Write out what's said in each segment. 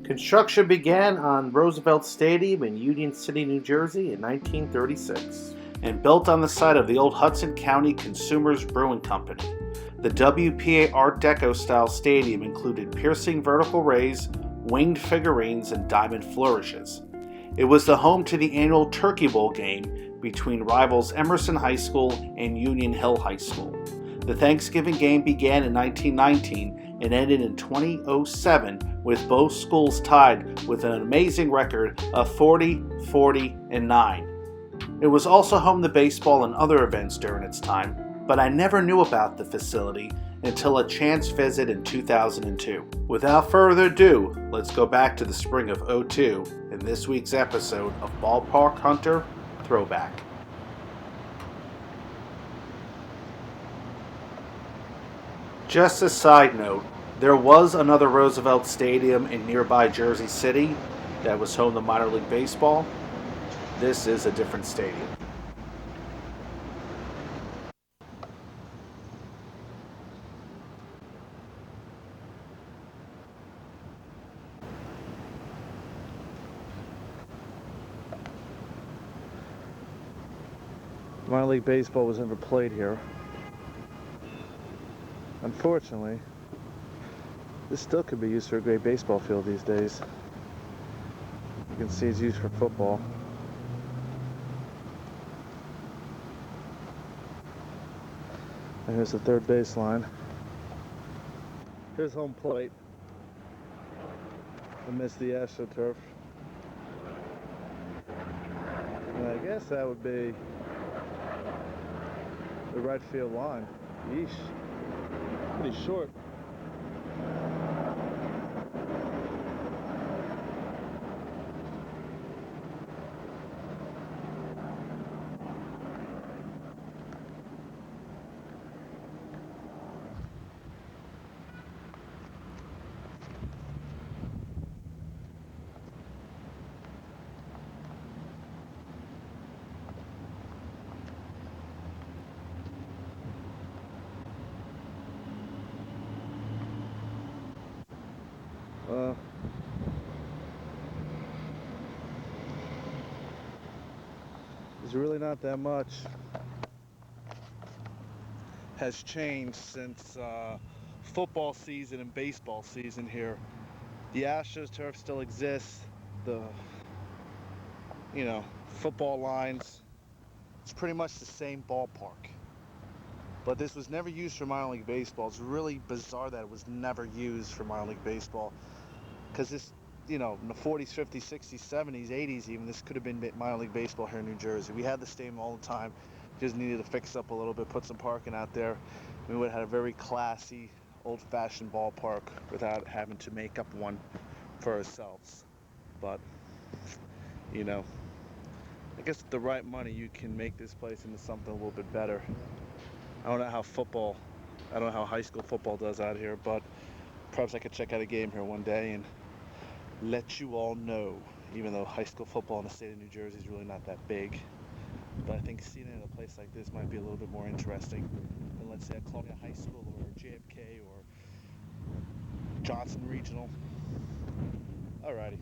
Construction began on Roosevelt Stadium in Union City, New Jersey in 1936 and built on the site of the old Hudson County Consumers Brewing Company. The WPA Art Deco style stadium included piercing vertical rays, winged figurines, and diamond flourishes. It was the home to the annual Turkey Bowl game between rivals Emerson High School and Union Hill High School. The Thanksgiving game began in 1919 and ended in 2007 with both schools tied with an amazing record of 40, 40, and 9. It was also home to baseball and other events during its time, but I never knew about the facility until a chance visit in 2002. Without further ado, let's go back to the spring of '02 in this week's episode of Ballpark Hunter Throwback. Just a side note, there was another Roosevelt Stadium in nearby Jersey City that was home to minor league baseball. This is a different stadium. Minor league baseball was never played here. Unfortunately, this still could be used for a great baseball field these days. You can see it's used for football. And here's the third baseline. Here's home plate amidst the AstroTurf. And I guess that would be the right field line. Yeesh. Pretty short. There's really not that much has changed since football season and baseball season here. The AstroTurf still exists. The football lines. It's pretty much the same ballpark. But this was never used for minor league baseball. It's really bizarre that it was never used for minor league baseball. Because this, in the 40s, 50s, 60s, 70s, 80s even, this could have been minor league baseball here in New Jersey. We had the stadium all the time. Just needed to fix up a little bit, put some parking out there. We would have had a very classy, old-fashioned ballpark without having to make up one for ourselves. But, I guess with the right money, you can make this place into something a little bit better. I don't know how high school football does out here, but perhaps I could check out a game here one day and let you all know, even though high school football in the state of New Jersey is really not that big. But I think seeing it in a place like this might be a little bit more interesting than, let's say, a Columbia High School or JFK or Johnson Regional. Alrighty.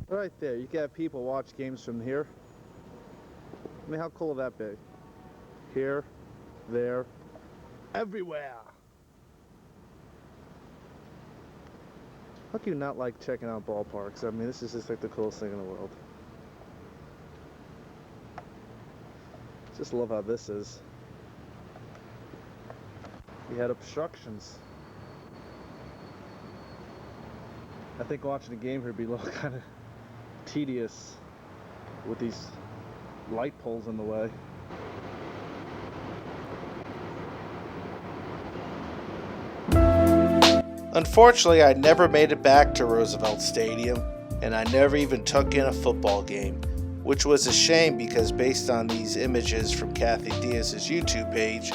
Right there, you can have people watch games from here. I mean, how cool would that be? Here, there, everywhere. How can you not like checking out ballparks? I mean, this is just like the coolest thing in the world. Just love how this is. We had obstructions. I think watching the game here would be a little kind of tedious with these light poles in the way. Unfortunately, I never made it back to Roosevelt Stadium, and I never even took in a football game, which was a shame because based on these images from Kathy Diaz's YouTube page,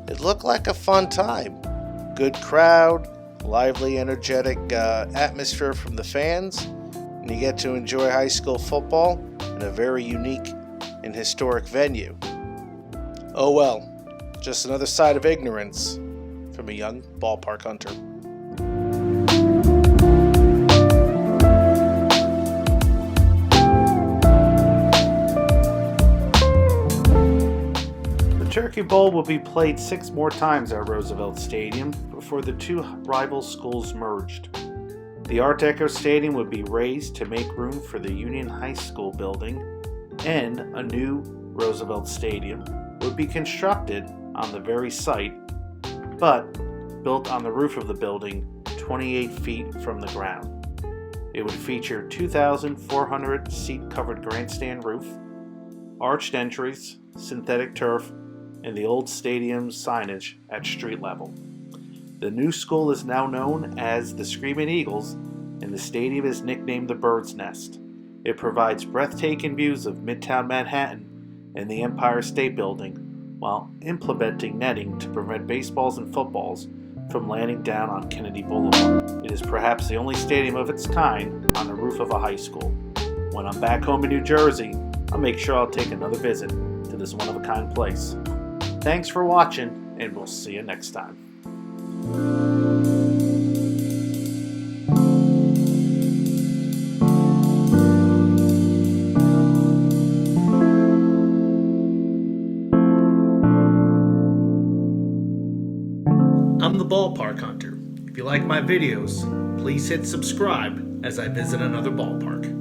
it looked like a fun time. Good crowd, lively, energetic atmosphere from the fans, and you get to enjoy high school football in a very unique and historic venue. Oh well, just another side of ignorance from a young ballpark hunter. Turkey Bowl will be played 6 more times at Roosevelt Stadium before the two rival schools merged. The Art Deco Stadium would be raised to make room for the Union High School building, and a new Roosevelt Stadium would be constructed on the very site, but built on the roof of the building 28 feet from the ground. It would feature 2,400 seat-covered grandstand roof, arched entries, synthetic turf, and the old stadium signage at street level. The new school is now known as the Screaming Eagles, and the stadium is nicknamed the Bird's Nest. It provides breathtaking views of Midtown Manhattan and the Empire State Building, while implementing netting to prevent baseballs and footballs from landing down on Kennedy Boulevard. It is perhaps the only stadium of its kind on the roof of a high school. When I'm back home in New Jersey, I'll make sure I'll take another visit to this one-of-a-kind place. Thanks for watching, and we'll see you next time. I'm the Ballpark Hunter. If you like my videos, please hit subscribe as I visit another ballpark.